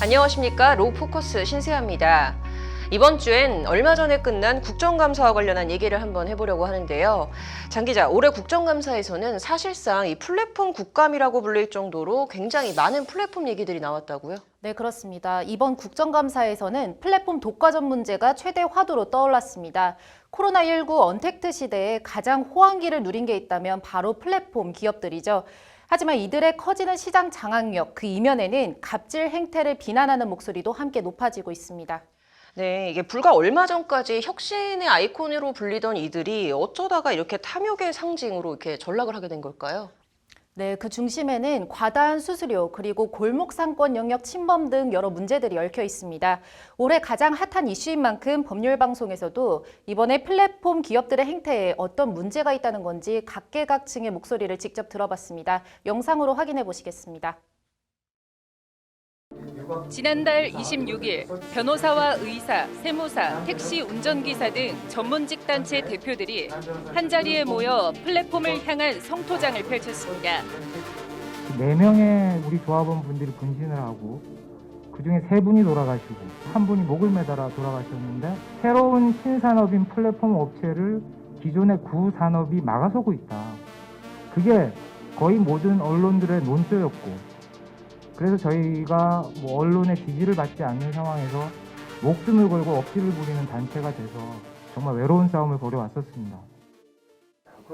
안녕하십니까. 로포커스 신세아입니다. 이번 주엔 얼마 전에 끝난 국정감사와 관련한 얘기를 한번 해보려고 하는데요. 장 기자, 올해 국정감사에서는 사실상 이 플랫폼 국감이라고 불릴 정도로 굉장히 많은 플랫폼 얘기들이 나왔다고요? 네, 그렇습니다. 이번 국정감사에서는 플랫폼 독과점 문제가 최대 화두로 떠올랐습니다. 코로나19 언택트 시대에 가장 호황기를 누린 게 있다면 바로 플랫폼 기업들이죠. 하지만 이들의 커지는 시장 장악력, 그 이면에는 갑질 행태를 비난하는 목소리도 함께 높아지고 있습니다. 네, 이게 불과 얼마 전까지 혁신의 아이콘으로 불리던 이들이 어쩌다가 이렇게 탐욕의 상징으로 이렇게 전락을 하게 된 걸까요? 네, 그 중심에는 과다한 수수료, 그리고 골목 상권 영역 침범 등 여러 문제들이 얽혀 있습니다. 올해 가장 핫한 이슈인 만큼 법률 방송에서도 이번에 플랫폼 기업들의 행태에 어떤 문제가 있다는 건지 각계각층의 목소리를 직접 들어봤습니다. 영상으로 확인해 보시겠습니다. 지난달 26일 변호사와 의사, 세무사, 택시 운전기사 등 전문직 단체 대표들이 한자리에 모여 플랫폼을 향한 성토장을 펼쳤습니다. 4명의 우리 조합원 분들이 분신을 하고 그중에 3분이 돌아가시고 1분이 목을 매달아 돌아가셨는데 새로운 신산업인 플랫폼 업체를 기존의 구산업이 막아서고 있다. 그게 거의 모든 언론들의 논조였고 그래서 저희가 언론의 지지를 받지 않는 상황에서 목숨을 걸고 억지를 부리는 단체가 돼서 정말 외로운 싸움을 벌여왔었습니다.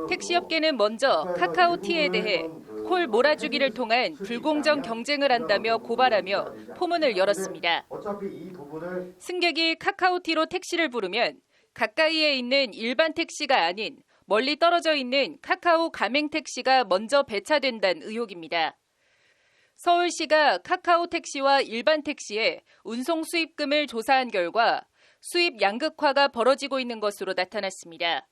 택시업계는 먼저 카카오티에 대해 콜 몰아주기를 통한 불공정 경쟁을 한다며 고발하며 포문을 열었습니다. 승객이 카카오티로 택시를 부르면 가까이에 있는 일반 택시가 아닌 멀리 떨어져 있는 카카오 가맹 택시가 먼저 배차된다는 의혹입니다. 서울시가 카카오 택시와 일반 택시의 운송 수입금을 조사한 결과 수입 양극화가 벌어지고 있는 것으로 나타났습니다.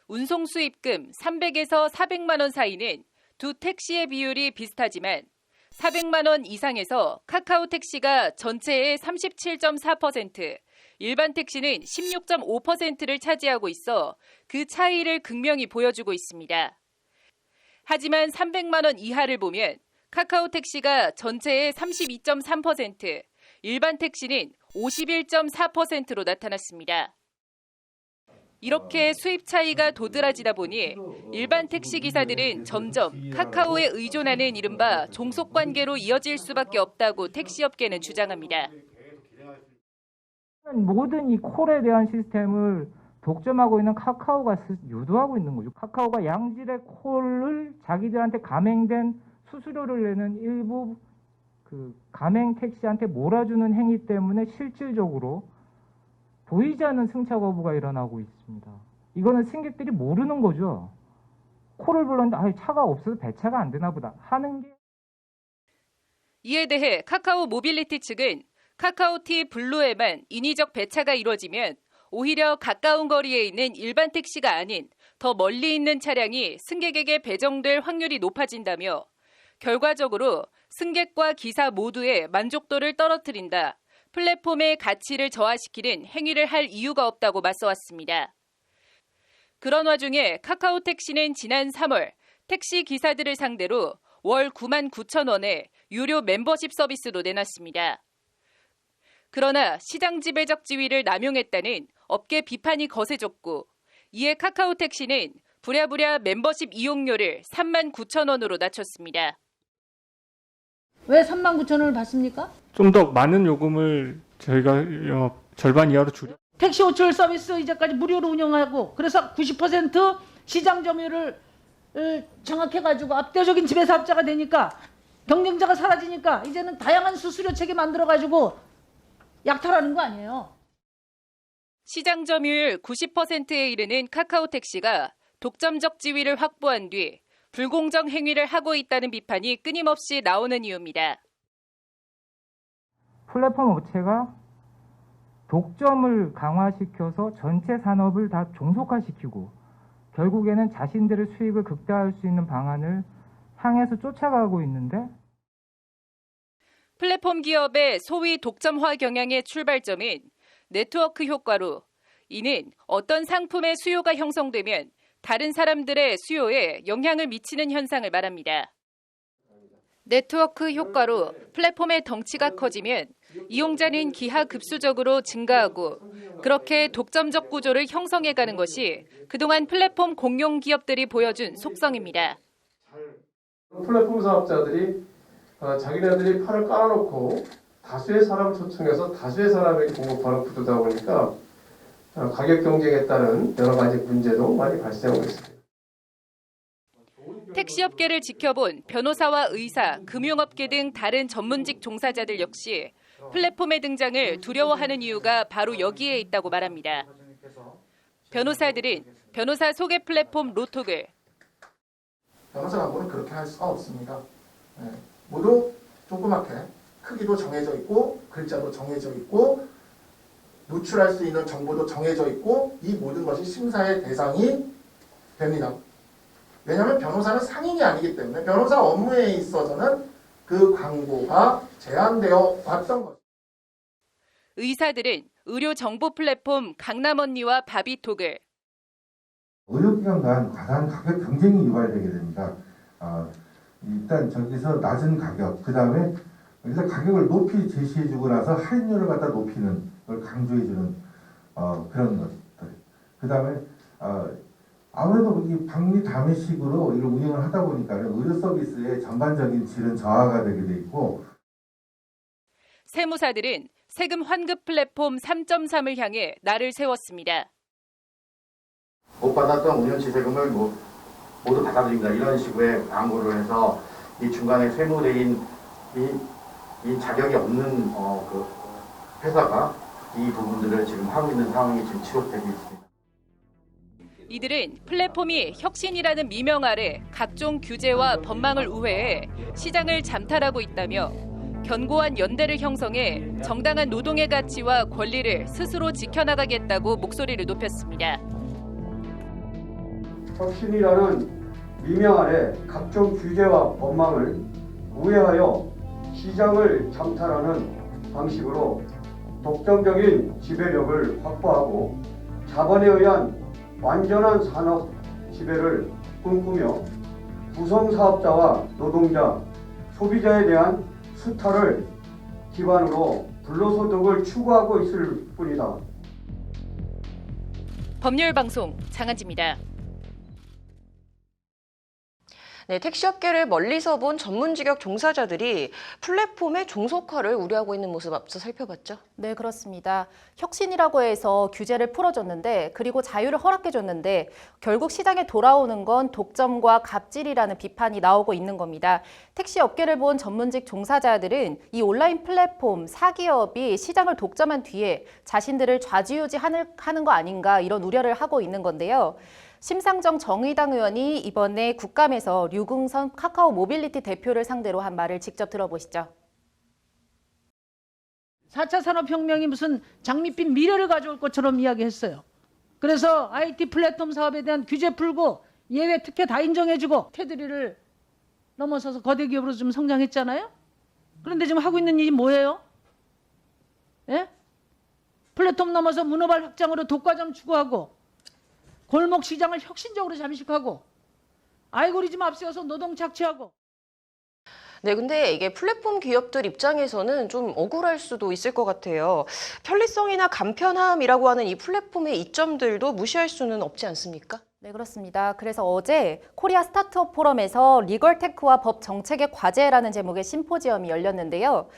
운송 수입금 300에서 400만 원 사이는 두 택시의 비율이 비슷하지만 400만 원 이상에서 카카오 택시가 전체의 37.4%, 일반 택시는 16.5%를 차지하고 있어 그 차이를 극명히 보여주고 있습니다. 하지만 300만 원 이하를 보면 카카오 택시가 전체의 32.3%, 일반 택시는 51.4%로 나타났습니다. 이렇게 수입 차이가 도드라지다 보니 일반 택시 기사들은 점점 카카오에 의존하는 이른바 종속 관계로 이어질 수밖에 없다고 택시업계는 주장합니다. 모든 이 콜에 대한 시스템을 독점하고 있는 카카오가 유도하고 있는 거죠. 카카오가 양질의 콜을 자기들한테 가맹된 수수료를 내는 일부 가맹 택시한테 몰아주는 행위 때문에 실질적으로 보이지 않는 승차 거부가 일어나고 있습니다. 이거는 승객들이 모르는 거죠. 콜을 불렀는데 차가 없어서 배차가 안 되나 보다 하는 게. 이에 대해 카카오 모빌리티 측은 카카오티 블루에만 인위적 배차가 이루어지면 오히려 가까운 거리에 있는 일반 택시가 아닌 더 멀리 있는 차량이 승객에게 배정될 확률이 높아진다며 결과적으로 승객과 기사 모두의 만족도를 떨어뜨린다. 플랫폼의 가치를 저하시키는 행위를 할 이유가 없다고 맞서왔습니다. 그런 와중에 카카오 택시는 지난 3월 택시 기사들을 상대로 월 9만 9천 원의 유료 멤버십 서비스도 내놨습니다. 그러나 시장 지배적 지위를 남용했다는 업계 비판이 거세졌고 이에 카카오 택시는 부랴부랴 멤버십 이용료를 3만 9천 원으로 낮췄습니다. 왜 3만 9천 원을 받습니까? 좀 더 많은 요금을 저희가 절반 이하로 줄여. 택시 호출 서비스 이제까지 무료로 운영하고 그래서 90% 시장 점유율을 장악해가지고 압도적인 지배사업자가 되니까 경쟁자가 사라지니까 이제는 다양한 수수료 체계 만들어가지고 약탈하는 거 아니에요. 시장 점유율 90%에 이르는 카카오 택시가 독점적 지위를 확보한 뒤 불공정 행위를 하고 있다는 비판이 끊임없이 나오는 이유입니다. 플랫폼 업체가 독점을 강화시켜서 전체 산업을 다 종속화시키고 결국에는 자신들의 수익을 극대화할 수 있는 방안을 향해서 쫓아가고 있는데 플랫폼 기업의 소위 독점화 경향의 출발점은 네트워크 효과로 이는 어떤 상품의 수요가 형성되면 다른 사람들의 수요에 영향을 미치는 현상을 말합니다. 네트워크 효과로 플랫폼의 덩치가 커지면 이용자는 기하급수적으로 증가하고 그렇게 독점적 구조를 형성해가는 것이 그동안 플랫폼 공용 기업들이 보여준 속성입니다. 플랫폼 사업자들이 자기네들이 판을 깔아놓고 다수의 사람을 초청해서 다수의 사람에게 공급하는 구조다 보니까 가격 경쟁에 따른 여러 가지 문제도 많이 발생하고 있습니다. 택시업계를 지켜본 변호사와 의사, 금융업계 등 다른 전문직 종사자들 역시 플랫폼의 등장을 두려워하는 이유가 바로 여기에 있다고 말합니다. 변호사들은 변호사 소개 플랫폼 로톡을 변호사 광고는 그렇게 할 수가 없습니다. 모두 조그맣게 크기도 정해져 있고 글자도 정해져 있고 노출할 수 있는 정보도 정해져 있고 이 모든 것이 심사의 대상이 됩니다. 왜냐하면 변호사는 상인이 아니기 때문에 변호사 업무에 있어서는 그 광고가 제한되어 왔던 것. 의사들은 의료 정보 플랫폼 강남언니와 바비톡을 의료기관 간 과다한 가격 경쟁이 유발되게 됩니다. 일단 저기서 낮은 가격, 그 다음에 일단 가격을 높이 제시해주고 나서 할인율을 갖다 높이는 걸 강조해주는 그런 것들. 그 다음에 아무래도 이 박리 다매식으로 이걸 운영을 하다 보니까 의료 서비스의 전반적인 질은 저하가 되게 돼 있고. 세무사들은 세금 환급 플랫폼 3.3을 향해 날을 세웠습니다. 못 받았던 운영치 세금을 모두 받아들입니다. 이런 식의 광고를 해서 이 중간에 세무대인 이 자격이 없는 그 회사가 이 부분들을 지금 하고 있는 상황이 지금 지속되고 있습니다. 이들은 플랫폼이 혁신이라는 미명 아래 각종 규제와 법망을 우회해 시장을 잠탈하고 있다며 견고한 연대를 형성해 정당한 노동의 가치와 권리를 스스로 지켜나가겠다고 목소리를 높였습니다. 혁신이라는 미명 아래 각종 규제와 법망을 우회하여 시장을 잠탈하는 방식으로 독점적인 지배력을 확보하고 자본에 의한 완전한 산업 지배를 꿈꾸며 구성사업자와 노동자, 소비자에 대한 수탈을 기반으로 불로소득을 추구하고 있을 뿐이다. 법률방송 장한지입니다. 네, 택시업계를 멀리서 본 전문직역 종사자들이 플랫폼의 종속화를 우려하고 있는 모습 앞서 살펴봤죠. 네, 그렇습니다. 혁신이라고 해서 규제를 풀어줬는데 그리고 자유를 허락해줬는데 결국 시장에 돌아오는 건 독점과 갑질이라는 비판이 나오고 있는 겁니다. 택시업계를 본 전문직 종사자들은 이 온라인 플랫폼 사기업이 시장을 독점한 뒤에 자신들을 좌지우지하는 거 아닌가 이런 우려를 하고 있는 건데요. 심상정 정의당 의원이 이번에 국감에서 류궁선 카카오 모빌리티 대표를 상대로 한 말을 직접 들어보시죠. 4차 산업혁명이 무슨 장밋빛 미래를 가져올 것처럼 이야기했어요. 그래서 IT 플랫폼 사업에 대한 규제 풀고 예외 특혜 다 인정해주고 테두리를 넘어서서 거대 기업으로 좀 성장했잖아요. 그런데 지금 하고 있는 일이 뭐예요? 예? 플랫폼 넘어서 문어발 확장으로 독과점 추구하고 골목 시장을 혁신적으로 잠식하고 알고리즘 앞세워서 노동 착취하고. 네, 근데 이게 플랫폼 기업들 입장에서는 좀 억울할 수도 있을 것 같아요. 편리성이나 간편함이라고 하는 이 플랫폼의 이점들도 무시할 수는 없지 않습니까? 네, 그렇습니다. 그래서 어제 코리아 스타트업 포럼에서 리걸테크와 법 정책의 과제라는 제목의 심포지엄이 열렸는데요.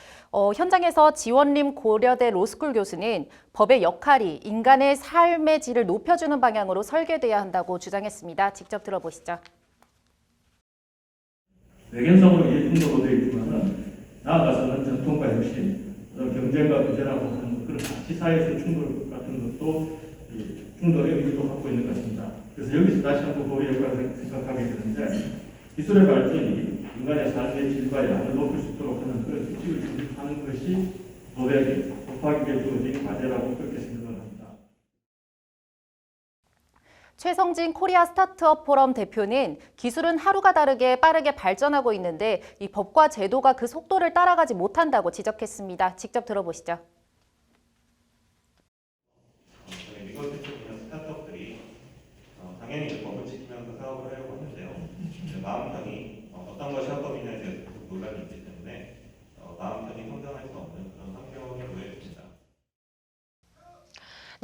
현장에서 지원림 고려대 로스쿨 교수는 법의 역할이 인간의 삶의 질을 높여주는 방향으로 설계돼야 한다고 주장했습니다. 직접 들어보시죠. 외견성으로 일품적으로 되어 있지만은 나아가서는 전통과 혁신, 경쟁과 규제라고 하는 그런 가치사회에서의 충돌 같은 것도 충돌의 의미도 갖고 있는 것입니다. 그래서 여기서 다시 한번 고려해봐야 생각하게 되는데 기술의 발전이 인간의 삶의 질과 양을 높일 수 있도록 하는 그런 규칙을 정립하는 것이 도대체 법학에 주어진 과제라고 그렇게 생각을 합니다. 최성진 코리아 스타트업 포럼 대표는 기술은 하루가 다르게 빠르게 발전하고 있는데 이 법과 제도가 그 속도를 따라가지 못한다고 지적했습니다. 직접 들어보시죠. 스타트업들이 당연히 법을 지키면서 사업을 하려고 하는데요. 마음상이 어떤 것이 합법이냐에 대해서 계속 논란이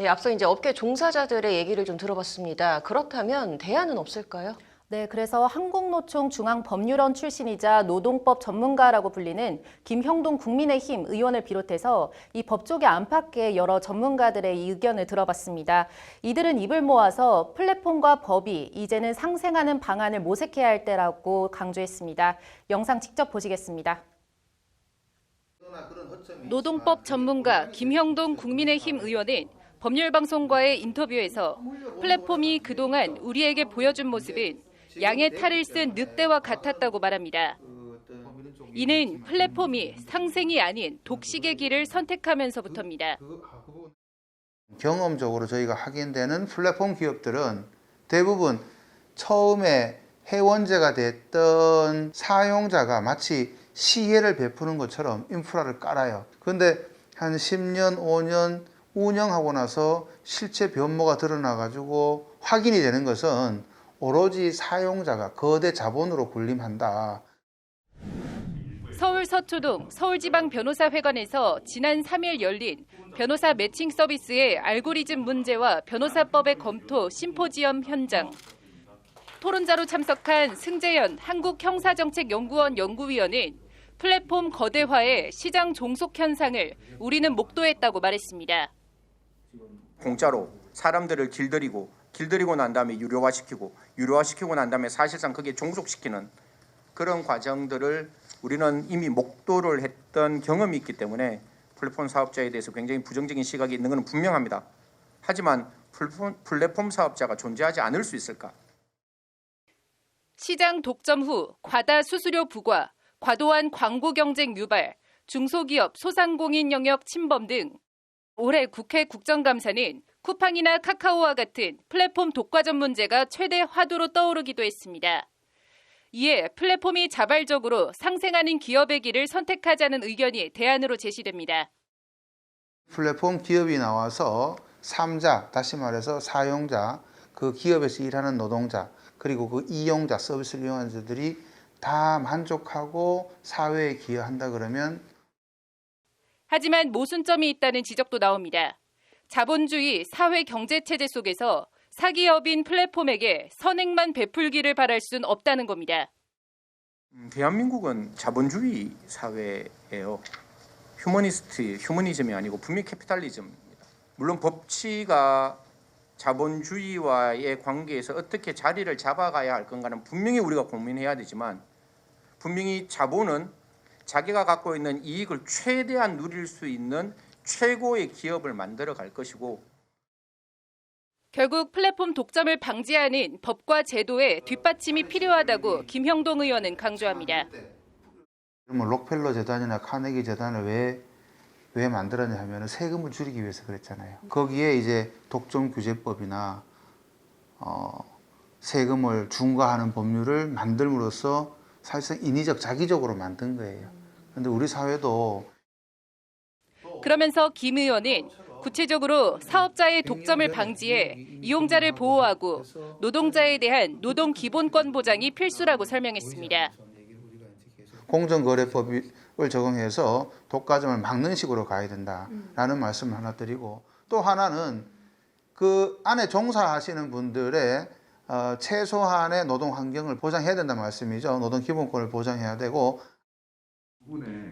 네, 앞서 이제 업계 종사자들의 얘기를 좀 들어봤습니다. 그렇다면 대안은 없을까요? 네, 그래서 한국노총 중앙법률원 출신이자 노동법 전문가라고 불리는 김형동 국민의힘 의원을 비롯해서 이 법조계 안팎의 여러 전문가들의 의견을 들어봤습니다. 이들은 입을 모아서 플랫폼과 법이 이제는 상생하는 방안을 모색해야 할 때라고 강조했습니다. 영상 직접 보시겠습니다. 노동법 전문가 김형동 국민의힘 의원은 법률방송과의 인터뷰에서 플랫폼이 그동안 우리에게 보여준 모습은 양의 탈을 쓴 늑대와 같았다고 말합니다. 이는 플랫폼이 상생이 아닌 독식의 길을 선택하면서부터입니다. 경험적으로 저희가 확인되는 플랫폼 기업들은 대부분 처음에 회원제가 됐던 사용자가 마치 시혜를 베푸는 것처럼 인프라를 깔아요. 그런데 한 10년, 5년 운영하고 나서 실제 변모가 드러나가지고 확인이 되는 것은 오로지 사용자가 거대 자본으로 군림한다. 서울 서초동 서울지방변호사회관에서 지난 3일 열린 변호사 매칭 서비스의 알고리즘 문제와 변호사법의 검토 심포지엄 현장. 토론자로 참석한 승재현 한국형사정책연구원 연구위원은 플랫폼 거대화의 시장 종속 현상을 우리는 목도했다고 말했습니다. 공짜로 사람들을 길들이고 난 다음에 유료화시키고 난 다음에 사실상 그게 종속시키는 그런 과정들을 우리는 이미 목도를 했던 경험이 있기 때문에 플랫폼 사업자에 대해서 굉장히 부정적인 시각이 있는 것은 분명합니다. 하지만 플랫폼 사업자가 존재하지 않을 수 있을까? 시장 독점 후 과다 수수료 부과, 과도한 광고 경쟁 유발, 중소기업 소상공인 영역 침범 등 올해 국회 국정감사는 쿠팡이나 카카오와 같은 플랫폼 독과점 문제가 최대 화두로 떠오르기도 했습니다. 이에 플랫폼이 자발적으로 상생하는 기업의 길을 선택하자는 의견이 대안으로 제시됩니다. 플랫폼 기업이 나와서 3자, 다시 말해서 사용자, 그 기업에서 일하는 노동자, 그리고 그 이용자, 서비스를 이용하는 자들이 다 만족하고 사회에 기여한다 그러면 하지만 모순점이 있다는 지적도 나옵니다. 자본주의 사회 경제 체제 속에서 사기업인 플랫폼에게 선행만 베풀기를 바랄 순 없다는 겁니다. 대한민국은 자본주의 사회예요. 휴머니즘이 아니고 분명히 캐피탈리즘입니다. 물론 법치가 자본주의와의 관계에서 어떻게 자리를 잡아가야 할 건가는 분명히 우리가 고민해야 되지만 분명히 자본은 자기가 갖고 있는 이익을 최대한 누릴 수 있는 최고의 기업을 만들어 갈 것이고 결국 플랫폼 독점을 방지하는 법과 제도의 뒷받침이 필요하다고 김형동 의원은 강조합니다. 그러면 록펠러 재단이나 카네기 재단을 왜 만들었냐 하면 세금을 줄이기 위해서 그랬잖아요. 거기에 이제 독점 규제법이나 세금을 중과하는 법률을 만들므로써 사실상 인위적 자기적으로 만든 거예요. 그런데 우리 사회도 그러면서 김 의원은 구체적으로 사업자의 독점을 방지해 이용자를 보호하고 노동자에 대한 노동 기본권 보장이 필수라고 설명했습니다. 공정거래법을 적용해서 독과점을 막는 식으로 가야 된다라는 말씀을 하나 드리고 또 하나는 그 안에 종사하시는 분들의 최소한의 노동 환경을 보장해야 된다는 말씀이죠. 노동 기본권을 보장해야 되고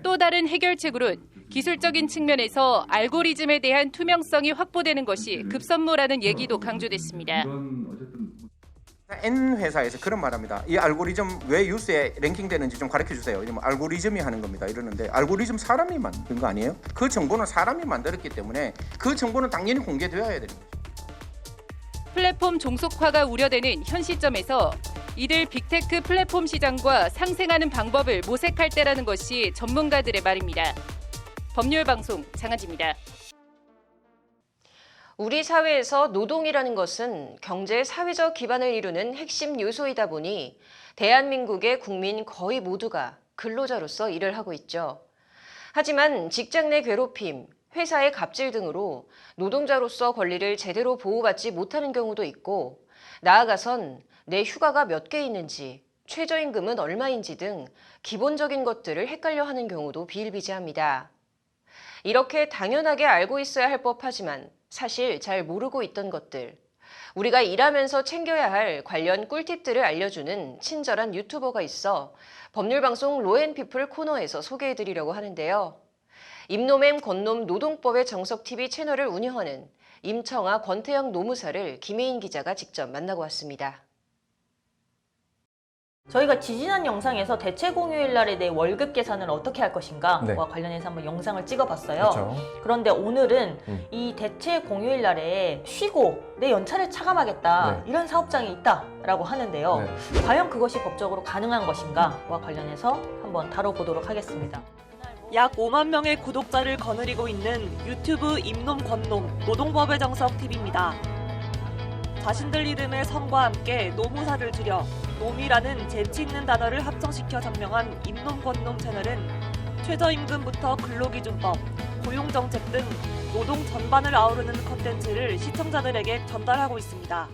또 다른 해결책으로는 기술적인 측면에서 알고리즘에 대한 투명성이 확보되는 것이 급선무라는 얘기도 강조됐습니다. N 회사에서 그런 말합니다. 이 알고리즘 왜 뉴스에 랭킹되는지 좀 가르쳐 주세요. 이러면 알고리즘이 하는 겁니다. 이러는데 알고리즘 사람이 만든 거 아니에요? 그 정보는 사람이 만들었기 때문에 그 정보는 당연히 공개되어야 되는 거죠. 플랫폼 종속화가 우려되는 현 시점에서 이들 빅테크 플랫폼 시장과 상생하는 방법을 모색할 때라는 것이 전문가들의 말입니다. 법률방송 장한지입니다. 우리 사회에서 노동이라는 것은 경제의 사회적 기반을 이루는 핵심 요소이다 보니 대한민국의 국민 거의 모두가 근로자로서 일을 하고 있죠. 하지만 직장 내 괴롭힘, 회사의 갑질 등으로 노동자로서 권리를 제대로 보호받지 못하는 경우도 있고 나아가선 내 휴가가 몇 개 있는지, 최저임금은 얼마인지 등 기본적인 것들을 헷갈려 하는 경우도 비일비재합니다. 이렇게 당연하게 알고 있어야 할 법하지만 사실 잘 모르고 있던 것들, 우리가 일하면서 챙겨야 할 관련 꿀팁들을 알려주는 친절한 유튜버가 있어 법률방송 로앤피플 코너에서 소개해드리려고 하는데요. 임노맴 권놈 노동법의 정석TV 채널을 운영하는 임청아 권태영 노무사를 김혜인 기자가 직접 만나고 왔습니다. 저희가 지지난 영상에서 대체 공휴일 날에 내 월급 계산을 어떻게 할 것인가와 관련해서 한번 영상을 찍어봤어요. 그런데 오늘은 이 대체 공휴일 날에 쉬고 내 연차를 차감하겠다 이런 사업장이 있다라고 하는데요. 과연 그것이 법적으로 가능한 것인가와 관련해서 한번 다뤄보도록 하겠습니다. 약 5만 명의 구독자를 거느리고 있는 유튜브 임놈 권놈 노동법의 정석 TV입니다. 자신들 이름의 성과 함께 노무사를 줄여 놈이라는 재치 있는 단어를 합성시켜 설명한 임놈 권놈 채널은 최저임금부터 근로기준법, 고용정책 등 노동 전반을 아우르는 컨텐츠를 시청자들에게 전달하고 있습니다.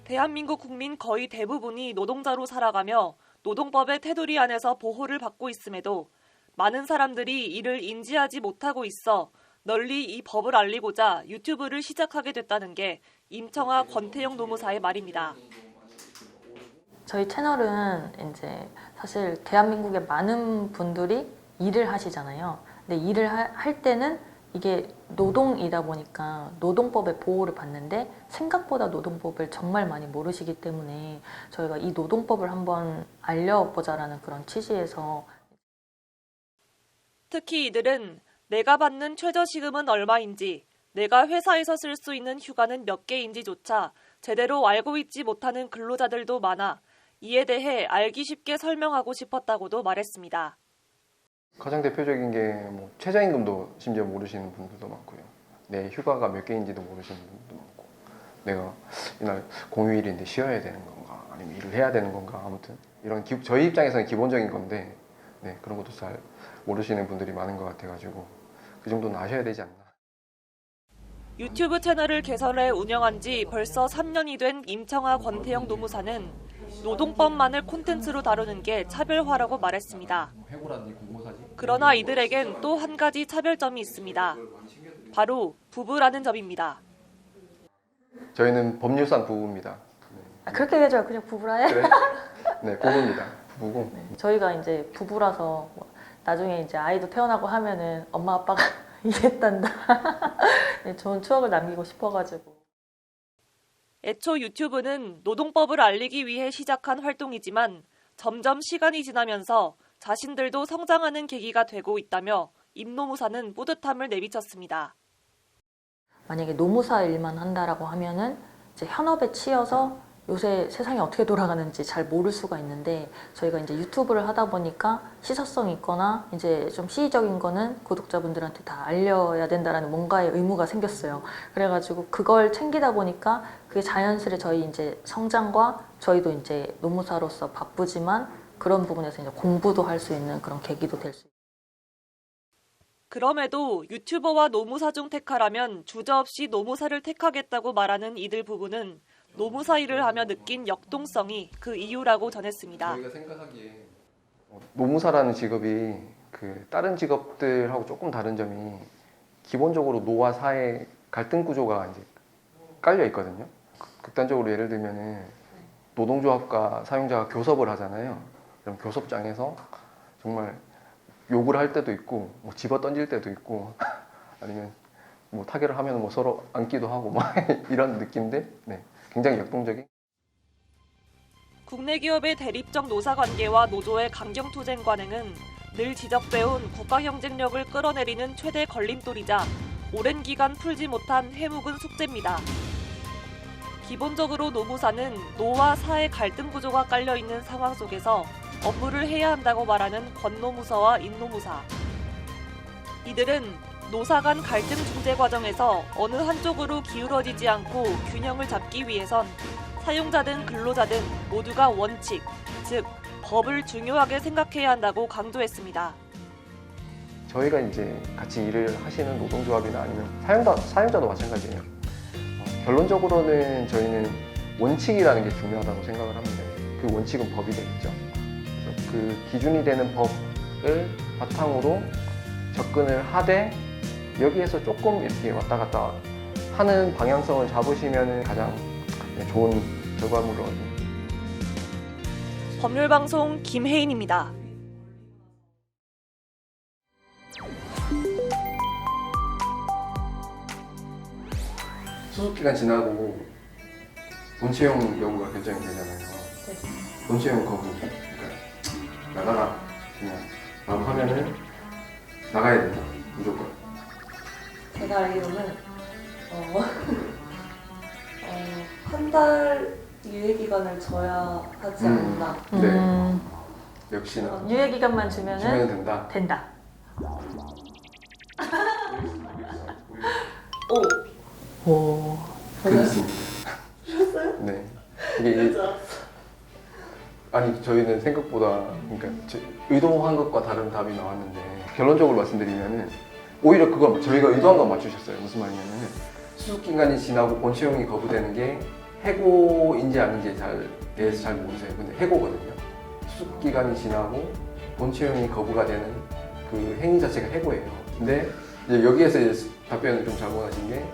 대한민국 국민 거의 대부분이 노동자로 살아가며 노동법의 테두리 안에서 보호를 받고 있음에도 많은 사람들이 이를 인지하지 못하고 있어 널리 이 법을 알리고자 유튜브를 시작하게 됐다는 게 임청아 권태영 노무사의 말입니다. 저희 채널은 이제 사실 대한민국의 많은 분들이 일을 하시잖아요. 근데 일을 할 때는 이게 노동이다 보니까 노동법의 보호를 받는데 생각보다 노동법을 정말 많이 모르시기 때문에 저희가 이 노동법을 한번 알려보자라는 그런 취지에서 특히 이들은 내가 받는 최저시급은 얼마인지, 내가 회사에서 쓸 수 있는 휴가는 몇 개인지조차 제대로 알고 있지 못하는 근로자들도 많아 이에 대해 알기 쉽게 설명하고 싶었다고도 말했습니다. 가장 대표적인 게 뭐 최저임금도 심지어 모르시는 분들도 많고요. 내 휴가가 몇 개인지도 모르시는 분들도 많고, 내가 이날 공휴일인데 쉬어야 되는 건가, 아니면 일을 해야 되는 건가, 아무튼 이런 저희 입장에서는 기본적인 건데 그런 것도 잘 모르시는 분들이 많은 것 같아가지고 그 정도는 아셔야 되지 않나. 유튜브 채널을 개설해 운영한 지 벌써 3년이 된 임청아 권태영 노무사는 노동법만을 콘텐츠로 다루는 게 차별화라고 말했습니다. 그러나 이들에겐 또 한 가지 차별점이 있습니다. 바로 부부라는 점입니다. 저희는 법률상 부부입니다. 그렇게 얘기하죠. 그냥 부부라요? 그래? 네, 부부입니다. 부부고. 저희가 이제 부부라서 나중에 이제 아이도 태어나고 하면은 엄마 아빠가 이랬단다. 좋은 추억을 남기고 싶어가지고. 애초 유튜브는 노동법을 알리기 위해 시작한 활동이지만 점점 시간이 지나면서 자신들도 성장하는 계기가 되고 있다며 임노무사는 뿌듯함을 내비쳤습니다. 만약에 노무사 일만 한다라고 하면은 이제 현업에 치여서 요새 세상이 어떻게 돌아가는지 잘 모를 수가 있는데 저희가 이제 유튜브를 하다 보니까 시사성 있거나 이제 좀 시의적인 거는 구독자분들한테 다 알려야 된다라는 뭔가의 의무가 생겼어요. 그래가지고 그걸 챙기다 보니까 그게 자연스레 저희 이제 성장과 저희도 이제 노무사로서 바쁘지만 그런 부분에서 이제 공부도 할 수 있는 그런 계기도 될 수 있어요. 그럼에도 유튜버와 노무사 중 택하라면 주저없이 노무사를 택하겠다고 말하는 이들 부부는 노무사 일을 하며 느낀 역동성이 그 이유라고 전했습니다. 저희가 생각하기에 노무사라는 직업이 그 다른 직업들하고 조금 다른 점이 기본적으로 노와 사의 갈등 구조가 이제 깔려 있거든요. 극단적으로 예를 들면은 노동조합과 사용자가 교섭을 하잖아요. 그럼 교섭장에서 정말 욕을 할 때도 있고, 뭐 집어 던질 때도 있고, 아니면 뭐 타결을 하면 뭐 서로 앉기도 하고 막 이런 느낌인데, 굉장히 역동적인. 국내 기업의 대립적 노사 관계와 노조의 강경 투쟁 관행은 늘 지적돼온 국가 경쟁력을 끌어내리는 최대 걸림돌이자 오랜 기간 풀지 못한 해묵은 숙제입니다. 기본적으로 노무사는 노와 사의 갈등 구조가 깔려 있는 상황 속에서 업무를 해야 한다고 말하는 권노무사와 임노무사. 이들은 노사 간 갈등 중재 과정에서 어느 한쪽으로 기울어지지 않고 균형을 잡기 위해선 사용자든 근로자든 모두가 원칙, 즉 법을 중요하게 생각해야 한다고 강조했습니다. 저희가 이제 같이 일을 하시는 노동조합이나 아니면 사용자도 마찬가지예요. 결론적으로는 저희는 원칙이라는 게 중요하다고 생각을 합니다. 그 원칙은 법이 되겠죠. 그래서 그 기준이 되는 법을 바탕으로 접근을 하되 여기에서 조금 이렇게 왔다 갔다 하는 방향성을 잡으시면 가장 좋은 결과물을 얻습니다. 법률방송 김혜인입니다. 수습기간 지나고 본체용 여부가 결정이 되잖아요. 본체용 거부, 그러니까 나가라 그냥 라고 하면은 나가야 된다 무조건. 제가 알기로는 한 달 유예기간을 줘야 하지 않나. 네. 역시나 유예기간만 주면 주면은 된다. 오. 그렇습니다. 쉬었어요? 네. 이게 아니 저희는 생각보다 그러니까 의도한 것과 다른 답이 나왔는데 결론적으로 말씀드리면은 오히려 그거 저희가 의도한 거 맞추셨어요. 무슨 말이냐면은 수습 기간이 지나고 본체용이 거부되는 게 해고인지 아닌지에 대해서 잘 모르세요. 근데 해고거든요. 수습 기간이 지나고 본체용이 거부가 되는 그 행위 자체가 해고예요. 근데 이제 여기에서 이제 답변을 좀 잘못하신 게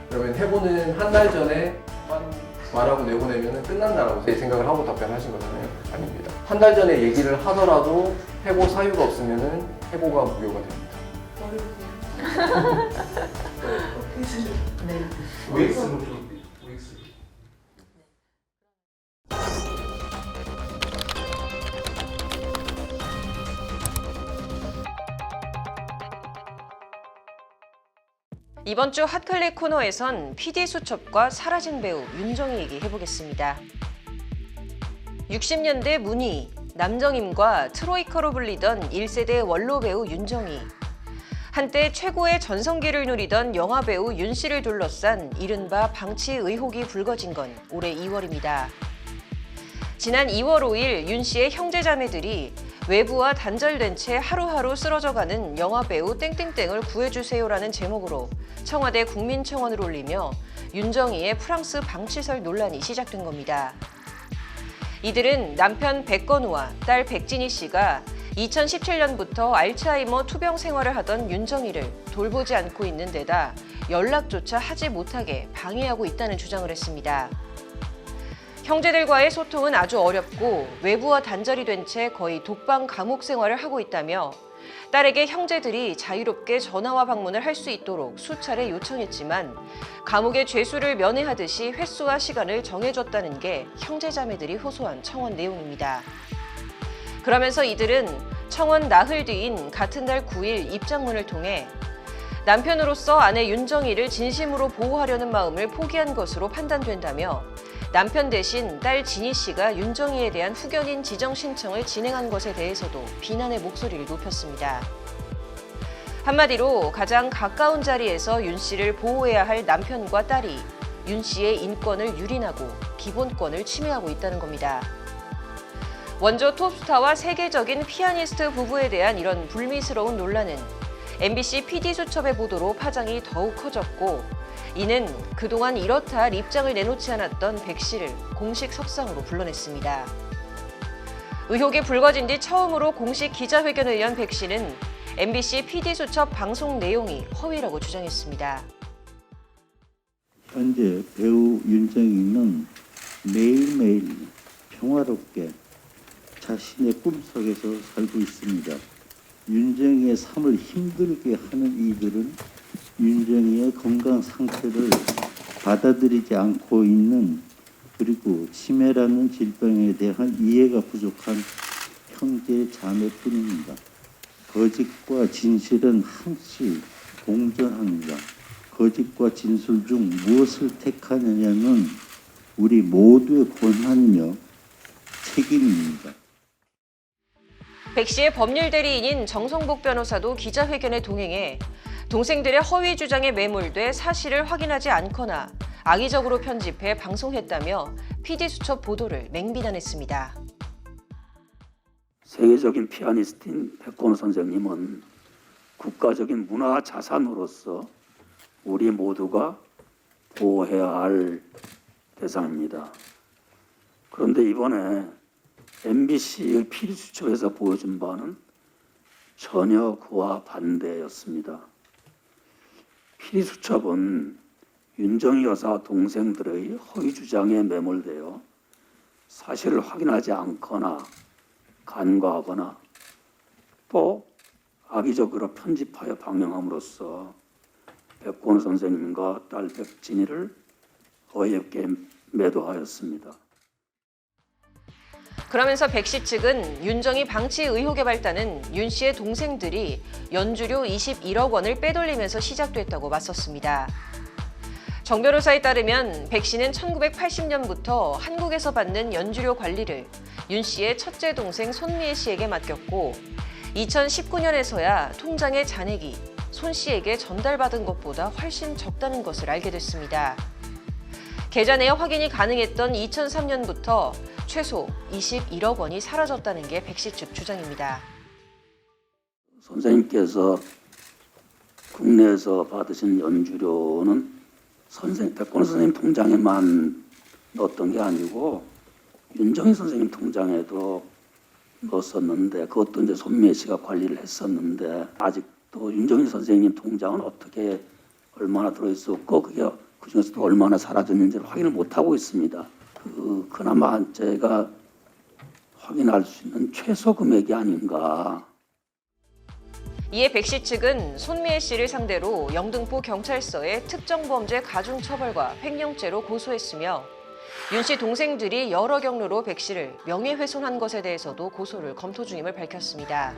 그러면 해고는 한 달 전에 말하고 내보내면 끝난다라고 생각을 하고 답변하신 거잖아요. 아닙니다. 한 달 전에 얘기를 하더라도 해고 사유가 없으면 해고가 무효가 됩니다. 네. OX는 좀 OX. 이번 주 핫클릭 코너에선 PD 수첩과 사라진 배우 윤정희 얘기 해보겠습니다. 60년대 문희, 남정임과 트로이카로 불리던 1세대 원로 배우 윤정희. 한때 최고의 전성기를 누리던 영화배우 윤 씨를 둘러싼 이른바 방치 의혹이 불거진 건 올해 2월입니다. 지난 2월 5일 윤 씨의 형제자매들이 외부와 단절된 채 하루하루 쓰러져가는 영화배우 땡땡땡을 구해주세요라는 제목으로 청와대 국민청원을 올리며 윤정희의 프랑스 방치설 논란이 시작된 겁니다. 이들은 남편 백건우와 딸 백진희 씨가 2017년부터 알츠하이머 투병 생활을 하던 윤정희를 돌보지 않고 있는 데다 연락조차 하지 못하게 방해하고 있다는 주장을 했습니다. 형제들과의 소통은 아주 어렵고 외부와 단절이 된 채 거의 독방 감옥 생활을 하고 있다며 딸에게 형제들이 자유롭게 전화와 방문을 할 수 있도록 수차례 요청했지만 감옥의 죄수를 면회하듯이 횟수와 시간을 정해줬다는 게 형제자매들이 호소한 청원 내용입니다. 그러면서 이들은 청원 나흘 뒤인 같은 날 9일 입장문을 통해 남편으로서 아내 윤정희를 진심으로 보호하려는 마음을 포기한 것으로 판단된다며 남편 대신 딸 진희 씨가 윤정희에 대한 후견인 지정 신청을 진행한 것에 대해서도 비난의 목소리를 높였습니다. 한마디로 가장 가까운 자리에서 윤 씨를 보호해야 할 남편과 딸이 윤 씨의 인권을 유린하고 기본권을 침해하고 있다는 겁니다. 원조 톱스타와 세계적인 피아니스트 부부에 대한 이런 불미스러운 논란은 MBC PD수첩의 보도로 파장이 더욱 커졌고 이는 그동안 이렇다 할 입장을 내놓지 않았던 백 씨를 공식 석상으로 불러냈습니다. 의혹이 불거진 뒤 처음으로 공식 기자회견을 연 백 씨는 MBC PD수첩 방송 내용이 허위라고 주장했습니다. 현재 배우 윤정희는 매일매일 평화롭게 자신의 꿈속에서 살고 있습니다. 윤정희의 삶을 힘들게 하는 이들은 윤정희의 건강 상태를 받아들이지 않고 있는 그리고 치매라는 질병에 대한 이해가 부족한 형제 자매뿐입니다. 거짓과 진실은 항시 공존합니다. 거짓과 진실 중 무엇을 택하느냐는 우리 모두의 권한이며 책임입니다. 백 씨의 법률 대리인인 정성복 변호사도 기자회견에 동행해 동생들의 허위 주장에 매몰돼 사실을 확인하지 않거나 악의적으로 편집해 방송했다며 PD수첩 보도를 맹비난했습니다. 세계적인 피아니스트인 백건우 선생님은 국가적인 문화 자산으로서 우리 모두가 보호해야 할 대상입니다. 그런데 이번에 MBC PD수첩에서 보여준 바는 전혀 그와 반대였습니다. PD수첩은 윤정희 여사 동생들의 허위 주장에 매몰되어 사실을 확인하지 않거나 간과하거나 또 악의적으로 편집하여 방영함으로써 백권우 선생님과 딸 백진희를 어이없게 매도하였습니다. 그러면서 백 씨 측은 윤정희 방치 의혹에 발단은 윤 씨의 동생들이 연주료 21억 원을 빼돌리면서 시작됐다고 맞섰습니다. 정 변호사에 따르면 백 씨는 1980년부터 한국에서 받는 연주료 관리를 윤 씨의 첫째 동생 손미애 씨에게 맡겼고 2019년에서야 통장의 잔액이 손 씨에게 전달받은 것보다 훨씬 적다는 것을 알게 됐습니다. 계좌 내역 확인이 가능했던 2003년부터 최소 21억 원이 사라졌다는 게 백 씨 측 주장입니다. 선생님께서 국내에서 받으신 연주료는 백권우 선생님 통장에만 넣었던 게 아니고 윤정희 선생님 통장에도 넣었었는데 그것도 이제 손미애 씨가 관리를 했었는데 아직도 윤정희 선생님 통장은 어떻게 얼마나 들어있었고 그게 그중에서도 얼마나 사라졌는지를 확인을 못하고 있습니다. 그나마 제가 확인할 수 있는 최소 금액이 아닌가. 이에 백 씨 측은 손미애 씨를 상대로 영등포 경찰서에 특정범죄 가중처벌과 횡령죄로 고소했으며 윤 씨 동생들이 여러 경로로 백 씨를 명예훼손한 것에 대해서도 고소를 검토 중임을 밝혔습니다.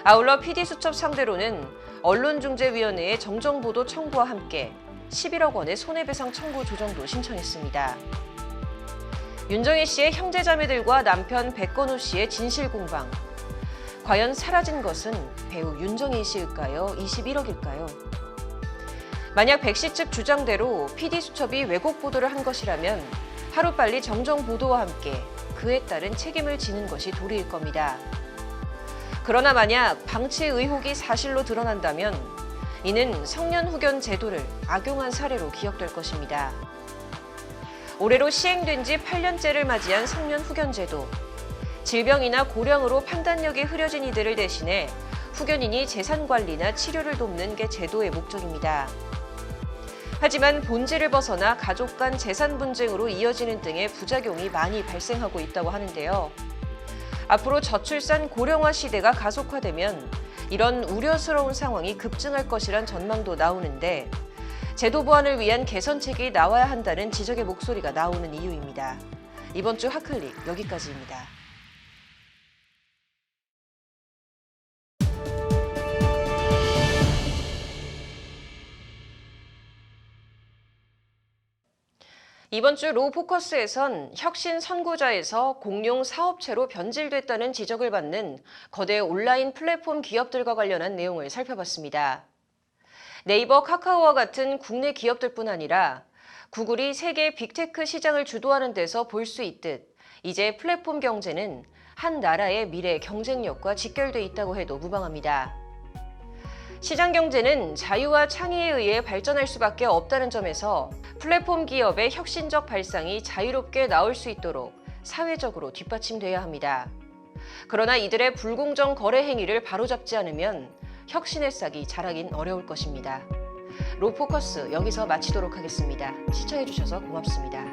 아울러 PD수첩 상대로는 언론중재위원회의 정정보도 청구와 함께 11억 원의 손해배상 청구 조정도 신청했습니다. 윤정희 씨의 형제자매들과 남편 백건우 씨의 진실공방. 과연 사라진 것은 배우 윤정희 씨일까요? 21억일까요? 만약 백 씨 측 주장대로 PD수첩이 왜곡 보도를 한 것이라면 하루빨리 정정보도와 함께 그에 따른 책임을 지는 것이 도리일 겁니다. 그러나 만약 방치 의혹이 사실로 드러난다면 이는 성년후견 제도를 악용한 사례로 기억될 것입니다. 올해로 시행된 지 8년째를 맞이한 성년후견 제도. 질병이나 고령으로 판단력이 흐려진 이들을 대신해 후견인이 재산관리나 치료를 돕는 게 제도의 목적입니다. 하지만 본질을 벗어나 가족 간 재산 분쟁으로 이어지는 등의 부작용이 많이 발생하고 있다고 하는데요. 앞으로 저출산 고령화 시대가 가속화되면 이런 우려스러운 상황이 급증할 것이란 전망도 나오는데 제도 보완을 위한 개선책이 나와야 한다는 지적의 목소리가 나오는 이유입니다. 이번 주 핫클릭 여기까지입니다. 이번 주 로포커스에선 혁신 선구자에서 공룡 사업체로 변질됐다는 지적을 받는 거대 온라인 플랫폼 기업들과 관련한 내용을 살펴봤습니다. 네이버, 카카오와 같은 국내 기업들뿐 아니라 구글이 세계 빅테크 시장을 주도하는 데서 볼 수 있듯 이제 플랫폼 경제는 한 나라의 미래 경쟁력과 직결돼 있다고 해도 무방합니다. 시장 경제는 자유와 창의에 의해 발전할 수밖에 없다는 점에서 플랫폼 기업의 혁신적 발상이 자유롭게 나올 수 있도록 사회적으로 뒷받침돼야 합니다. 그러나 이들의 불공정 거래 행위를 바로잡지 않으면 혁신의 싹이 자라긴 어려울 것입니다. 로포커스 여기서 마치도록 하겠습니다. 시청해주셔서 고맙습니다.